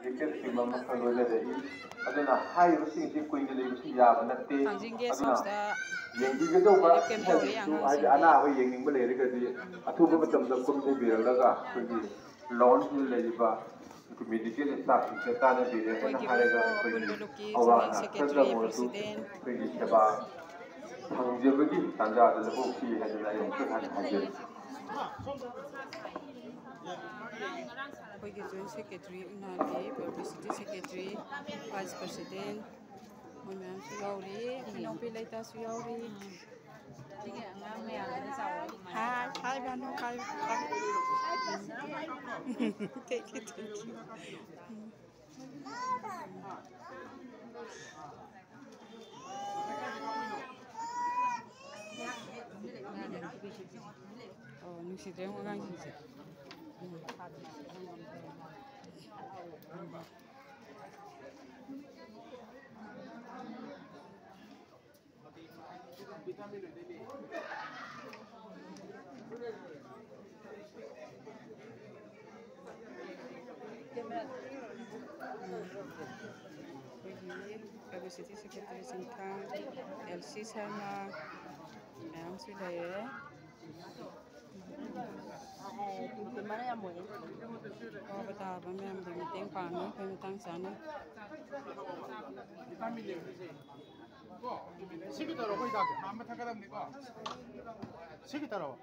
Jacket ꯁꯤꯡ ꯑꯃ ꯈꯔ ꯂꯣꯏꯅꯔꯛꯏ ꯑꯗꯨꯅ ꯍꯥꯏꯔꯤꯕꯁꯤꯡꯁꯤ ꯀꯨꯏꯅ ꯂꯩꯕꯁꯨ ꯌꯥꯕ ꯅꯠꯇꯦ ꯑꯗꯨꯅ ꯌꯦꯡꯕꯤꯒꯗꯧꯕ ꯏꯁꯩꯁꯤꯡꯁꯨ ꯍꯥꯏꯗꯤ ꯑꯅꯥꯕ ꯌꯦꯡꯅꯤꯡꯕ ꯂꯩꯔꯒꯗꯤ ꯑꯊꯨꯕ ꯃꯇꯝꯗ ꯀꯨꯝꯊꯕꯤꯔꯛꯂꯒ ꯑꯩꯈꯣꯏꯒꯤ ꯂꯣꯟꯁꯤꯗ ꯂꯩꯔꯤꯕ ꯃꯦꯗꯤꯀꯦꯜ ꯁ꯭ꯇꯥꯐꯁꯤꯡꯁꯦ ꯇꯥꯟꯅꯕꯤꯔꯦꯅ ꯍꯥꯏꯔꯒ ꯑꯩꯈꯣꯏꯒꯤ ꯑꯋꯥ ꯑꯅꯥ ꯈꯔꯗ ꯑꯣꯏꯔꯁꯨ ꯑꯩꯈꯣꯏꯒꯤ ꯁꯦꯕꯥ ꯐꯪꯖꯕꯒꯤ ꯇꯥꯟꯖꯥꯗ ꯂꯧꯍꯧꯁꯤ ꯍꯥꯏꯗꯅ ꯑꯩ ꯑꯃꯨꯛꯀ ꯍꯟꯅ ꯍꯥꯏꯖꯔꯤ ꯑꯩꯈꯣꯏꯒꯤ ꯖꯣꯏꯟ ꯁꯦꯀ꯭ꯔꯦꯇꯔꯤ ꯎꯅꯥꯒꯤ ꯄꯕ꯭ꯂꯤꯁꯤꯇꯤ ꯁꯦꯀ꯭ꯔꯦꯇꯔꯤ ꯚꯥꯏꯁ ꯄ꯭ꯔꯁꯤꯗꯦꯟ ꯃꯣꯏ ꯃꯌꯥꯝꯁꯨ ꯌꯥꯎꯔꯤ ꯏꯅꯥꯎꯄꯤ ꯂꯩꯇꯥꯁꯨ ꯌꯥꯎꯔꯤ ꯁꯤꯒꯤ ꯑꯉꯥꯡ ꯃꯌꯥꯝꯁꯤꯅ ꯆꯥꯎꯔ Hi, Banu. Hi. Thank you. Oh, nusidre mo ngang sisi. Publicity Secretary Singthang, LC Sharma, ma'am से लाये और बता अब मैम दे मीटिंग पानी पे मीटिंग चाने 시기 따라 거의 다 안 맡아가답니까? 시기 따라.